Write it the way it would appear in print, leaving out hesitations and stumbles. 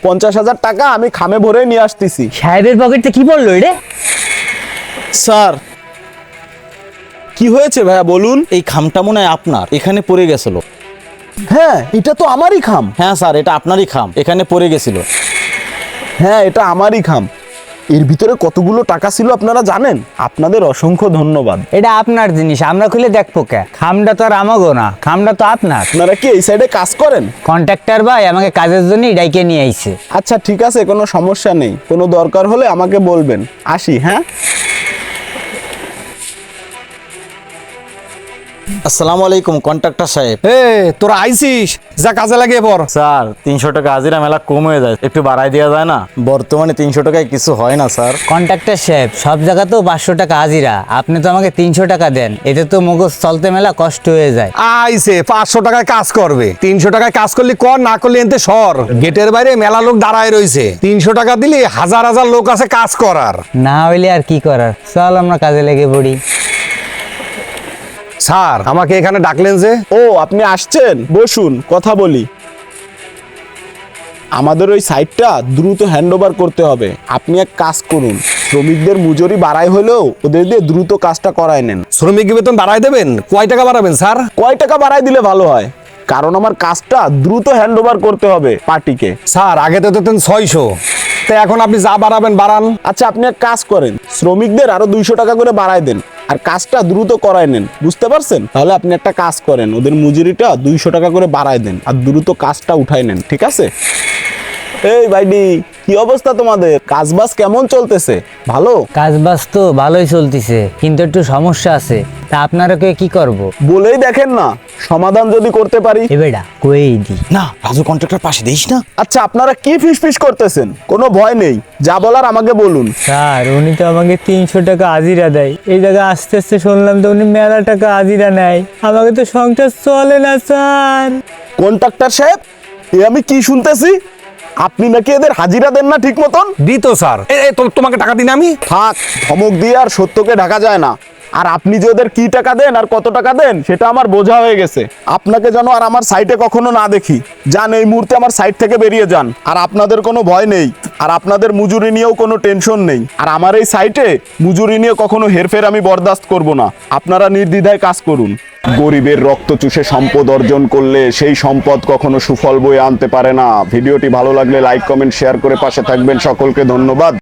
50,000 টাকা আমি খামে ভরে নিয়ে আসতেছি। সাহেবের পকেটে কি পড়লো রে? স্যার কি হয়েছে ভাইয়া বলুন? এই খামটা মনে হয় আপনার, এখানে পড়ে গেছিল। হ্যাঁ এটা তো আমারই খাম। হ্যাঁ স্যার, এটা আপনারই খাম, এখানে পড়ে গেছিল। হ্যাঁ এটা আমারই খাম। এর ভিতরে কতগুলো টাকা ছিল আপনারা জানেন? আপনাদের অসংখ্য ধন্যবাদ। এটা আপনার জিনিস, আমরা খুলে দেখবো কে? খামটা তো আর আমাগো না, খামটা তো আপনার। আপনারা কি এই সাইডে কাজ করেন? কন্ট্রাক্টর ভাই আমাকে কাজের জন্যই ডাইকে নিয়ে আইছে। আচ্ছা ঠিক আছে, কোনো সমস্যা নেই। কোনো দরকার হলে আমাকে বলবেন। আসি, হ্যাঁ। আসসালামু আলাইকুম কন্ট্রাক্টর সাহেব। তোরা আইসিস, যা কাজে লাগিয়ে পর। স্যার 300 টাকা হাজিরা মেলা কম হয়ে যায়, একটু বাড়াই দেওয়া যায় না? বর্তমানে 300 টাকায় কিছু হয় না স্যার। কন্ট্রাক্টর সাহেব, সব জায়গাতেও 500 টাকা হাজিরা, আপনি তো আমাকে 300 টাকা দেন, এতে তো মগজ চলতে মেলা কষ্ট হয়ে যায়। আইসে 500 টাকায় কাজ করবে, 300 টাকায় কাজ করলি কর, না করলি এনতে সর। গেটের বাইরে মেলা লোক দাঁড়ায় রয়েছে, 300 টাকা দিলে হাজার হাজার লোক আছে কাজ করার। না হইলে আর কি করার, চল আমরা কাজে লেগে পড়ি। স্যার আমাকে এখানে ডাকলেন যে? ও আপনি আসছেন, বসুন কথা বলি। আমাদের ওই সাইটটা দ্রুত হ্যান্ডওভার করতে হবে। আপনি এক কাজ করুন, শ্রমিকদের মজুরি বাড়াই হলেও ওদের দিয়ে দ্রুত কাজটা করায় নেন। শ্রমিক বেতন বাড়াই দেবেন? কয় টাকা বাড়াবেন স্যার? কয় টাকা বাড়াই দিলে ভালো হয়? কারণ আমার কাজটা দ্রুত হ্যান্ডওভার করতে হবে পার্টিকে। স্যার আগে তো দিতেন 600, তো এখন আপনি যা বাড়াবেন বাড়ান। আচ্ছা আপনি এক কাজ করেন, শ্রমিকদের আরো 200 টাকা করে বাড়ায় দেন আর কাজটা দ্রুত করায় নেন, বুঝতে পারছেন? তাহলে আপনি একটা কাজ করেন, ওদের মজুরিটা 200 টাকা করে বাড়ায় দেন আর দ্রুত কাজটা উঠায় নেন, ঠিক আছে? এই ভাইডি, কি অবস্থা তোমাদের? কাজবাজ কেমন চলতেছে? ভালো? কাজ বাজ তো ভালোই চলতিছে, কিন্তু একটু সমস্যা আছে, তা আপনারা কে কি করব? বলেই দেখেন না, সমাধান যদি করতে পারি। এ বেটা কই দি না রাজু কন্ট্রাক্টর পাশে দিস না। আচ্ছা আপনারা কি ফিস করতেছেন? কোনো ভয় নেই, যা বলার আমাকে বলুন। স্যার, উনি তো আমাকে 300 টাকা হাজিরা দেয়, এই জায়গায় আস্তে আস্তে শুনলাম তো উনি মেলা টাকা হাজিরা নেয়, আমাকে তো সংসার চলে না স্যার। কন্ট্রাক্টর সাহেব, এ আমি কি শুনতেছি? আপনি নাকি এদের হাজিরা দেন না ঠিক মতন? দিত স্যার। তোমাকে টাকা দিন আমি। থাক, ধমক দিয়ে আর সত্যকে ঢাকা যায় না। আর আপনি যে ওদের কি টাকা দেন আর কত টাকা দেন সেটা আমার বোঝা হয়ে গেছে। আপনাকে যেন আর আমার সাইটে কখনো না দেখি। যান, এই মুহূর্তে আমার সাইট থেকে বেরিয়ে যান। আর আপনাদের কোনো ভয় নেই, আর আপনাদের মজুরি নিয়েও কোনো টেনশন নেই। আর আমার এই সাইটে মজুরি নিয়ে কখনো হেরফের আমি বরদাস্ত করব না। আপনারা নির্দ্বিধায় কাজ করুন। গরিবের রক্ত চুষে সম্পদ অর্জন করলে সেই সম্পদ কখনো সুফল বয়ে আনতে পারে না। ভিডিওটি ভালো লাগলে লাইক, কমেন্ট, শেয়ার করে পাশে থাকবেন। সকলকে ধন্যবাদ।